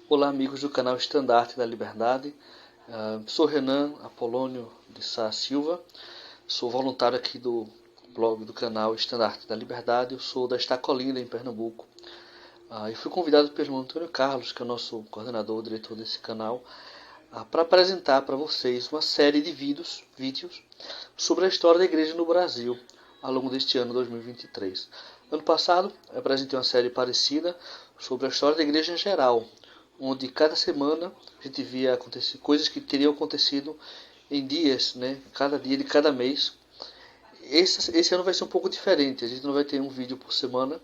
Olá, amigos do canal Estandarte da Liberdade. Sou Renan Apolônio de Sá Silva, sou voluntário aqui do blog do canal Estandarte da Liberdade. Eu sou da Estacolinda, em Pernambuco. E fui convidado pelo Antônio Carlos, que é o nosso coordenador, diretor desse canal, para apresentar para vocês uma série de vídeos sobre a história da igreja no Brasil ao longo deste ano 2023. Ano passado, eu apresentei uma série parecida sobre a história da igreja em geral, onde cada semana a gente via acontecer coisas que teriam acontecido em dias, né? Cada dia de cada mês. Esse ano vai ser um pouco diferente, a gente não vai ter um vídeo por semana,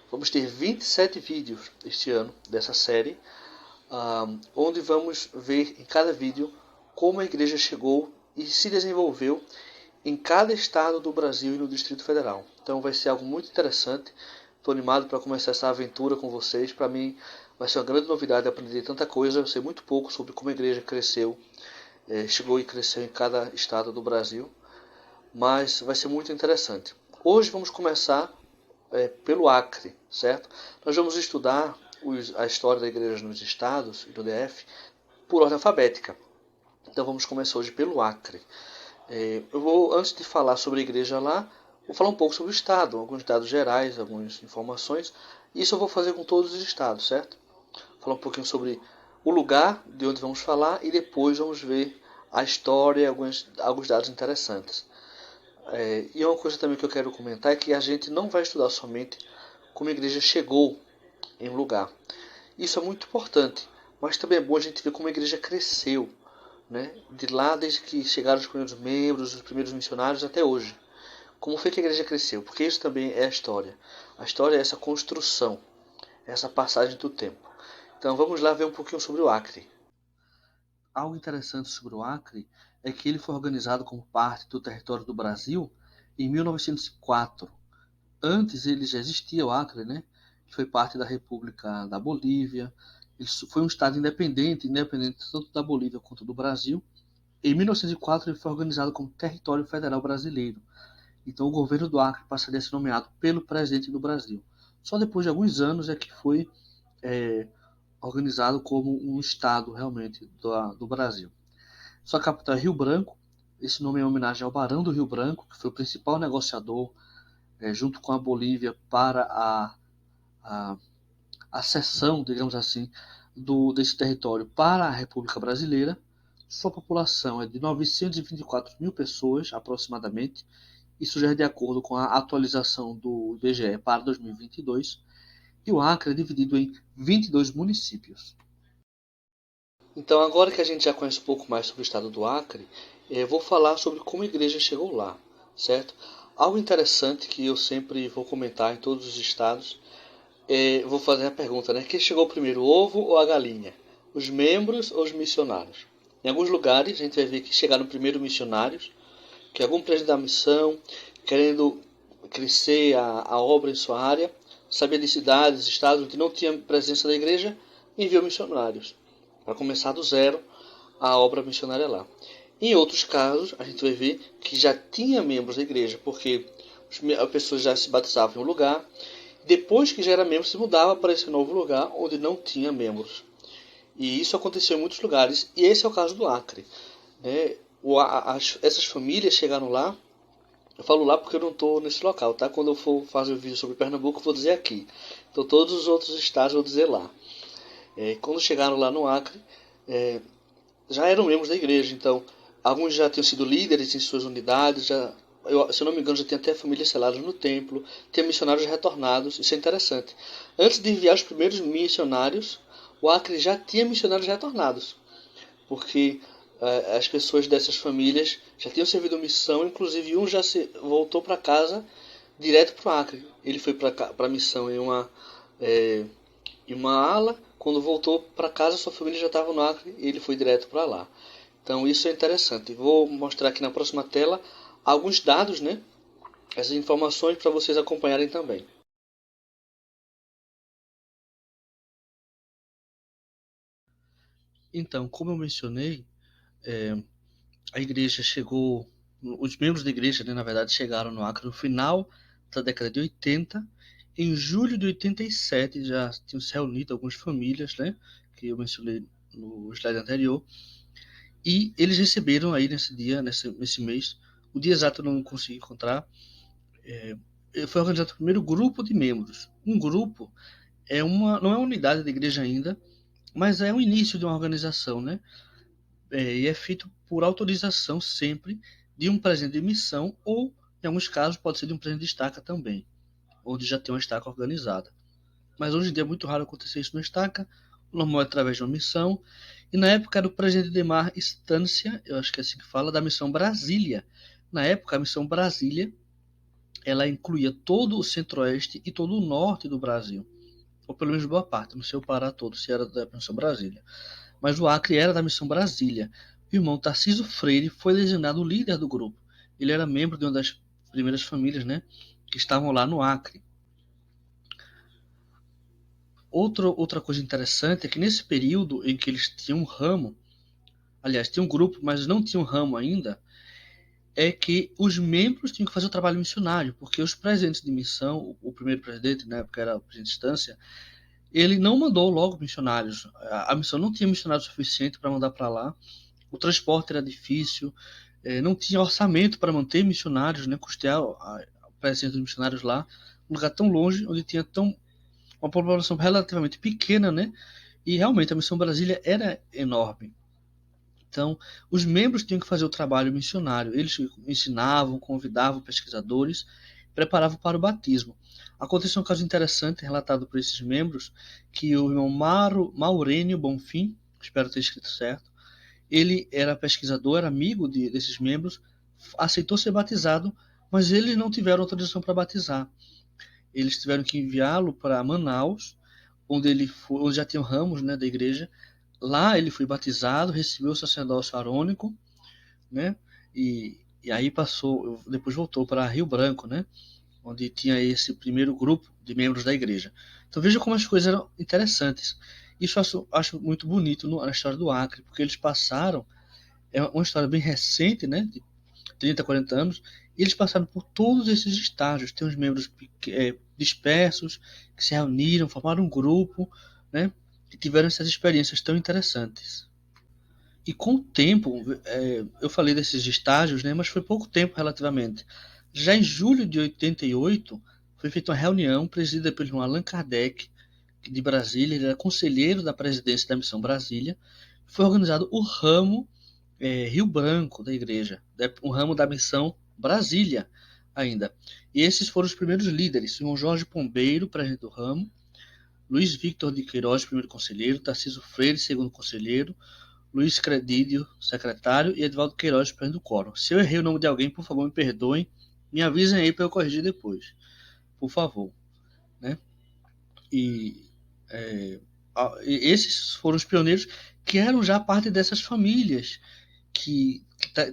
vamos ter 27 vídeos este ano dessa série, onde vamos ver em cada vídeo como a igreja chegou e se desenvolveu em cada estado do Brasil e no Distrito Federal. Então vai ser algo muito interessante. Estou animado para começar essa aventura com vocês. Para mim vai ser uma grande novidade aprender tanta coisa. Eu sei muito pouco sobre como a igreja cresceu, chegou e cresceu em cada estado do Brasil, mas vai ser muito interessante. Hoje vamos começar pelo Acre, certo? Nós vamos estudar a história da igreja nos estados e do DF por ordem alfabética. Então vamos começar hoje pelo Acre. Eu vou, antes de falar sobre a igreja lá, vou falar um pouco sobre o estado, alguns dados gerais, algumas informações. Isso eu vou fazer com todos os estados, certo? Falar um pouquinho sobre o lugar de onde vamos falar e depois vamos ver a história e alguns dados interessantes. E uma coisa também que eu quero comentar é que a gente não vai estudar somente como a igreja chegou em um lugar. Isso é muito importante, mas também é bom a gente ver como a igreja cresceu, né? De lá, desde que chegaram os primeiros membros, os primeiros missionários, até hoje. Como foi que a igreja cresceu? Porque isso também é a história. A história é essa construção, essa passagem do tempo. Então vamos lá ver um pouquinho sobre o Acre. Algo interessante sobre o Acre é que ele foi organizado como parte do território do Brasil em 1904. Antes ele já existia o Acre, né? Foi parte da República da Bolívia. Ele foi um estado independente tanto da Bolívia quanto do Brasil. Em 1904 ele foi organizado como Território Federal Brasileiro. Então o governo do Acre passaria a ser nomeado pelo presidente do Brasil. Só depois de alguns anos é que foi é, organizado como um estado realmente do Brasil. Sua capital é Rio Branco. Esse nome é em homenagem ao Barão do Rio Branco, que foi o principal negociador junto com a Bolívia para a, a cessão, digamos assim, desse território para a República Brasileira. Sua população é de 924 mil pessoas, aproximadamente. Isso já é de acordo com a atualização do IBGE para 2022. E o Acre é dividido em 22 municípios. Então, agora que a gente já conhece um pouco mais sobre o estado do Acre, vou falar sobre como a igreja chegou lá, certo? Algo interessante que eu sempre vou comentar em todos os estados, vou fazer a pergunta, né? Quem chegou primeiro, o ovo ou a galinha? Os membros ou os missionários? Em alguns lugares a gente vai ver que chegaram primeiro missionários, que algum presidente da missão, querendo crescer a obra em sua área, sabia de cidades, estados onde não tinha presença da igreja, enviou missionários para começar do zero a obra missionária lá. Em outros casos, a gente vai ver que já tinha membros da igreja, porque as pessoas já se batizavam em um lugar, depois que já era membro, se mudava para esse novo lugar onde não tinha membros. E isso aconteceu em muitos lugares, e esse é o caso do Acre. Né? Essas famílias chegaram lá. Eu falo lá porque eu não estou nesse local, tá? Quando eu for fazer um vídeo sobre Pernambuco, eu vou dizer aqui. Então todos os outros estados eu vou dizer lá. Quando chegaram lá no Acre, já eram membros da igreja, então alguns já tinham sido líderes em suas unidades, se eu não me engano já tinha até famílias seladas no templo, tinha missionários retornados, isso é interessante. Antes de enviar os primeiros missionários, o Acre já tinha missionários retornados, porque as pessoas dessas famílias já tinham servido missão, inclusive um já voltou para casa direto para o Acre. Ele foi para a missão em uma ala, quando voltou para casa sua família já estava no Acre e ele foi direto para lá. Então isso é interessante. Vou mostrar aqui na próxima tela alguns dados, né? Essas informações para vocês acompanharem também. Então, como eu mencionei, a igreja chegou, os membros da igreja, né, na verdade, chegaram no Acre no final da década de 80. Em julho de 87 já tinham se reunido algumas famílias, né, que eu mencionei no slide anterior. E eles receberam aí nesse dia, nesse mês, o dia exato eu não consegui encontrar, foi organizado o primeiro grupo de membros. Um grupo não é uma unidade da igreja ainda, mas é o início de uma organização, né? E é feito por autorização sempre de um presidente de missão ou, em alguns casos, pode ser de um presidente de estaca também, onde já tem uma estaca organizada. Mas hoje em dia é muito raro acontecer isso na estaca, o normal é através de uma missão. E na época era o presidente Demar Estância, eu acho que é assim que fala, da missão Brasília. Na época, a missão Brasília, ela incluía todo o centro-oeste e todo o norte do Brasil, ou pelo menos boa parte, não sei o Pará todo, se era da missão Brasília. Mas o Acre era da missão Brasília. O irmão Tarcísio Freire foi designado o líder do grupo. Ele era membro de uma das primeiras famílias, né, que estavam lá no Acre. Outra coisa interessante é que nesse período em que eles tinham um ramo, aliás, tinha um grupo, mas não tinha um ramo ainda, é que os membros tinham que fazer o trabalho missionário, porque os presidentes de missão, o primeiro presidente, na época era o presidente de instância, ele não mandou logo missionários. A missão não tinha missionário suficiente para mandar para lá, o transporte era difícil, não tinha orçamento para manter missionários, né, custear a presença dos missionários lá, um lugar tão longe, onde tinha uma população relativamente pequena, né, e realmente a missão Brasília era enorme. Então, os membros tinham que fazer o trabalho missionário. Eles ensinavam, convidavam pesquisadores, preparavam para o batismo. Aconteceu um caso interessante relatado por esses membros, que o irmão Maurênio Bonfim, espero ter escrito certo, ele era pesquisador, era amigo desses membros, aceitou ser batizado, mas eles não tiveram autorização para batizar. Eles tiveram que enviá-lo para Manaus, onde já tinham ramos, né, da igreja. Lá ele foi batizado, recebeu o sacerdócio arônico, né? E aí depois voltou para Rio Branco, né? Onde tinha esse primeiro grupo de membros da igreja. Então veja como as coisas eram interessantes. Isso acho muito bonito na história do Acre, porque eles passaram, é uma história bem recente, né? De 30, 40 anos, e eles passaram por todos esses estágios. Tem os membros dispersos, que se reuniram, formaram um grupo, né? Que tiveram essas experiências tão interessantes. E com o tempo, eu falei desses estágios, né, mas foi pouco tempo relativamente. Já em julho de 88, foi feita uma reunião presidida pelo irmão Allan Kardec, de Brasília, ele era conselheiro da presidência da Missão Brasília. Foi organizado o ramo Rio Branco da igreja, um ramo da Missão Brasília ainda. E esses foram os primeiros líderes, o irmão Jorge Pombeiro, presidente do ramo, Luiz Victor de Queiroz, primeiro conselheiro, Tarcísio Freire, segundo conselheiro, Luiz Credídio, secretário, e Edvaldo Queiroz, presidente do quórum. Se eu errei o nome de alguém, por favor, me perdoem, me avisem aí para eu corrigir depois, por favor, né? E esses foram os pioneiros que eram já parte dessas famílias que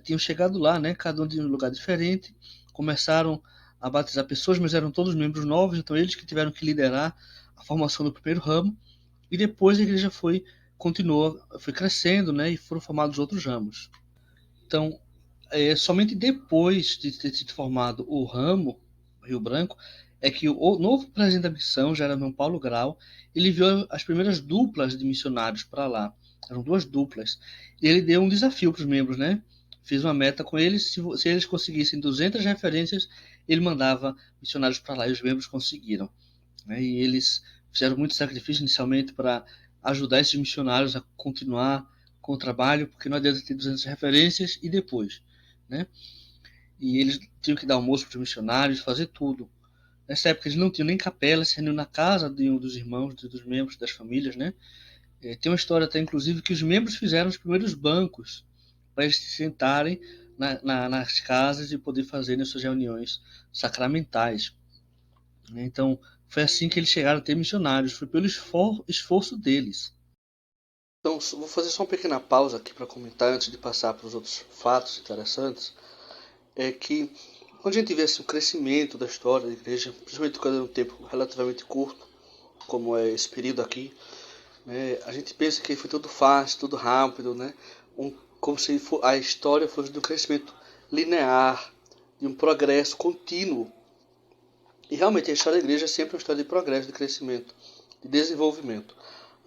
tinham chegado lá, né? Cada um de um lugar diferente, começaram a batizar pessoas, mas eram todos membros novos, então eles que tiveram que liderar a formação do primeiro ramo, e depois a igreja foi crescendo, né, e foram formados outros ramos. Então, somente depois de ter sido formado o ramo Rio Branco, é que o novo presidente da missão, já era o irmão Paulo Grau, ele enviou as primeiras duplas de missionários para lá. Eram duas duplas. E ele deu um desafio para os membros, né? Fez uma meta com eles, se eles conseguissem 200 referências, ele mandava missionários para lá, e os membros conseguiram, né? E eles fizeram muito sacrifício inicialmente para ajudar esses missionários a continuar com o trabalho, porque não adianta ter 200 referências e depois, né? E eles tinham que dar almoço para os missionários, fazer tudo. Nessa época eles não tinham nem capela, se reuniam na casa de um dos irmãos, dos membros das famílias, né? Tem uma história até, inclusive, que os membros fizeram os primeiros bancos para eles se sentarem nas casas e poder fazer as suas reuniões sacramentais. Então, foi assim que eles chegaram a ter missionários, foi pelo esforço deles. Então, vou fazer só uma pequena pausa aqui para comentar antes de passar para os outros fatos interessantes. É que quando a gente vê assim, o crescimento da história da igreja, principalmente quando é um tempo relativamente curto, como é esse período aqui, né, a gente pensa que foi tudo fácil, tudo rápido, né? Como se a história fosse de um crescimento linear, de um progresso contínuo. E realmente a história da igreja é sempre uma história de progresso, de crescimento, de desenvolvimento.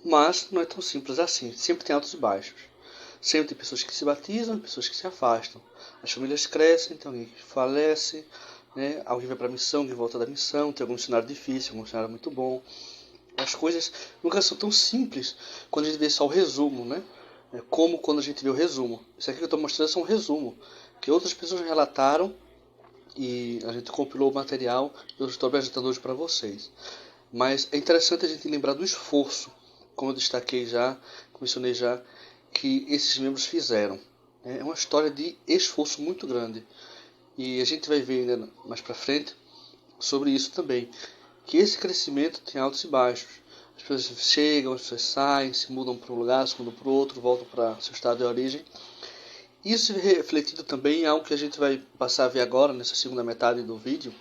Mas não é tão simples assim, sempre tem altos e baixos. Sempre tem pessoas que se batizam e pessoas que se afastam. As famílias crescem, tem alguém que falece, né? Alguém vai para a missão, alguém volta da missão, tem algum cenário difícil, algum cenário muito bom. As coisas nunca são tão simples quando a gente vê só o resumo, né? Como quando a gente vê o resumo. Isso aqui que eu estou mostrando é um resumo, que outras pessoas relataram e a gente compilou o material e eu estou apresentando hoje para vocês. Mas é interessante a gente lembrar do esforço, como eu destaquei já, mencionei já, que esses membros fizeram. É uma história de esforço muito grande. E a gente vai ver ainda mais para frente sobre isso também. Que esse crescimento tem altos e baixos. As pessoas chegam, as pessoas saem, se mudam para um lugar, se mudam para o outro, voltam para seu estado de origem. Isso é refletido também em algo que a gente vai passar a ver agora, nessa segunda metade do vídeo,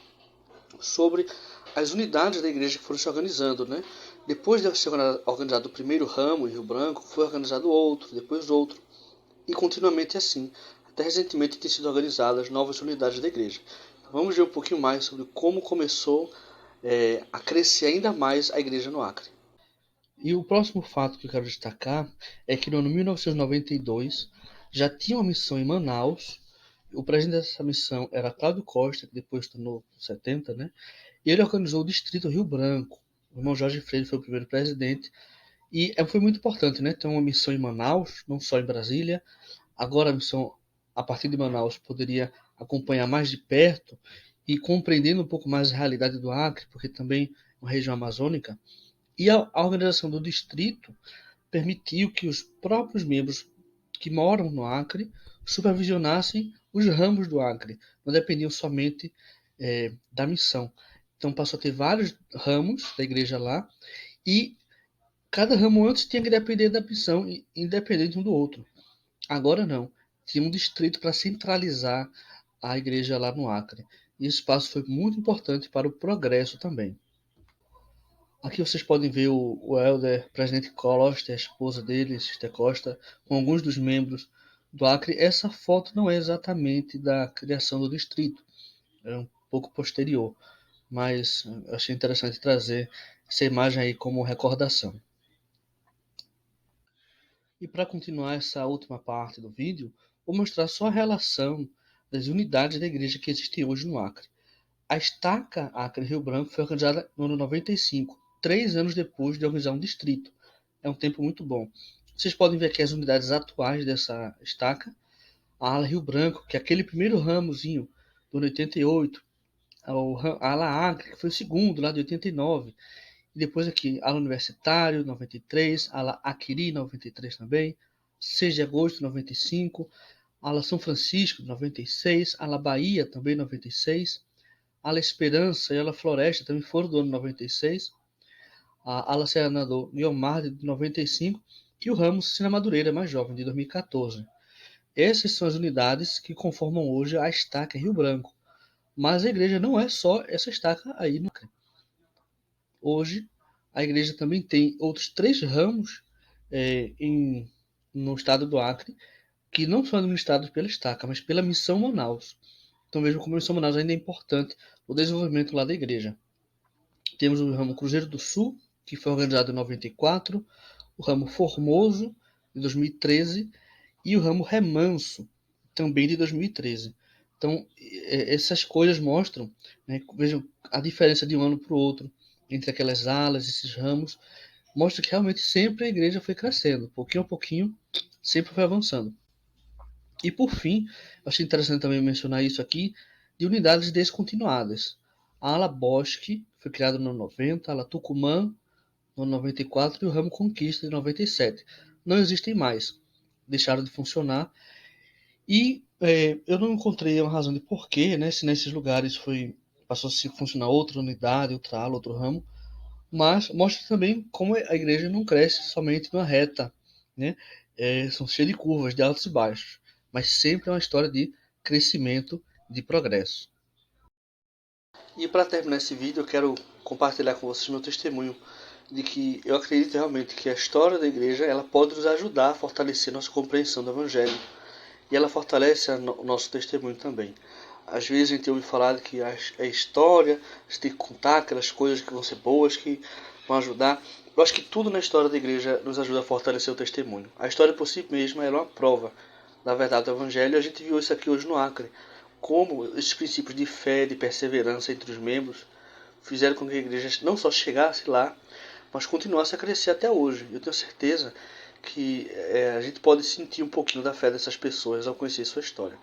sobre as unidades da igreja que foram se organizando, né? Depois de ser organizado o primeiro ramo em Rio Branco, foi organizado outro, depois outro, e continuamente assim. Até recentemente têm sido organizadas novas unidades da igreja. Então, vamos ver um pouquinho mais sobre como começou a crescer ainda mais a igreja no Acre. E o próximo fato que eu quero destacar é que no ano 1992 já tinha uma missão em Manaus. O presidente dessa missão era Cláudio Costa, que depois tornou 70, né? E ele organizou o Distrito Rio Branco. O irmão Jorge Freire foi o primeiro presidente. E foi muito importante, né? Ter uma missão em Manaus, não só em Brasília. Agora a missão, a partir de Manaus, poderia acompanhar mais de perto e compreendendo um pouco mais a realidade do Acre, porque também é uma região amazônica. E a organização do distrito permitiu que os próprios membros que moram no Acre supervisionassem os ramos do Acre, não dependiam somente da missão. Então passou a ter vários ramos da igreja lá e cada ramo antes tinha que depender da missão, independente um do outro. Agora não, tinha um distrito para centralizar a igreja lá no Acre. E esse passo foi muito importante para o progresso também. Aqui vocês podem ver o Elder Presidente Costa, a esposa dele, Sister Costa, com alguns dos membros do Acre. Essa foto não é exatamente da criação do distrito, é um pouco posterior, mas eu achei interessante trazer essa imagem aí como recordação. E para continuar essa última parte do vídeo, vou mostrar só a relação das unidades da igreja que existem hoje no Acre. A estaca Acre Rio Branco foi organizada no ano 95, 3 anos depois de organizar um distrito. É um tempo muito bom. Vocês podem ver aqui as unidades atuais dessa estaca. A ala Rio Branco, que é aquele primeiro ramozinho do ano 88. A ala Acre, que foi o segundo, lá de 89. E depois aqui, ala Universitário, 93. Ala Aquiri, 93 também. 6 de agosto, 95. Ala São Francisco, 96. Ala Bahia, também 96. Ala Esperança e Ala Floresta também foram do ano 96. A Ala Senador Guiomar, de 95. E o ramo Cina Madureira, mais jovem, de 2014. Essas são as unidades que conformam hoje a estaca Rio Branco. Mas a igreja não é só essa estaca aí no Acre. Hoje, a igreja também tem outros 3 ramos no estado do Acre, que não são administrados pela estaca, mas pela Missão Manaus. Então vejam como a Missão Manaus ainda é importante no desenvolvimento lá da igreja. Temos o ramo Cruzeiro do Sul, que foi organizado em 94, o ramo Formoso, de 2013, e o ramo Remanso, também de 2013. Então, essas coisas mostram, né, vejam a diferença de um ano para o outro, entre aquelas alas, esses ramos, mostra que realmente sempre a igreja foi crescendo, pouquinho a pouquinho, sempre foi avançando. E por fim, achei interessante também mencionar isso aqui, de unidades descontinuadas. A ala Bosque foi criada no 90, a ala Tucumã no 94 e o ramo Conquista de 97. Não existem mais, deixaram de funcionar. E eu não encontrei uma razão de porquê, né, se nesses lugares passou a se funcionar outra unidade, outra ala, outro ramo, mas mostra também como a igreja não cresce somente numa reta, né? São cheias de curvas, de altos e baixos, mas sempre é uma história de crescimento, de progresso. E para terminar esse vídeo, eu quero compartilhar com vocês meu testemunho de que eu acredito realmente que a história da igreja ela pode nos ajudar a fortalecer nossa compreensão do Evangelho e ela fortalece o nosso testemunho também. Às vezes a gente ouve falar de que a história, a gente tem que contar aquelas coisas que vão ser boas, que vão ajudar, Eu acho que tudo na história da igreja nos ajuda a fortalecer o testemunho. A história por si mesma é uma prova da verdade do evangelho, e a gente viu isso aqui hoje no Acre. Como esses princípios de fé, de perseverança entre os membros fizeram com que a igreja não só chegasse lá, mas continuasse a crescer até hoje. Eu tenho certeza que a gente pode sentir um pouquinho da fé dessas pessoas ao conhecer sua história.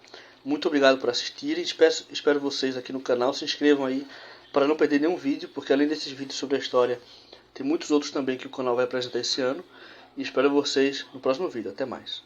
Muito obrigado por assistirem. Espero vocês aqui no canal. Se inscrevam aí para não perder nenhum vídeo, porque além desses vídeos sobre a história, tem muitos outros também que o canal vai apresentar esse ano. E espero vocês no próximo vídeo. Até mais.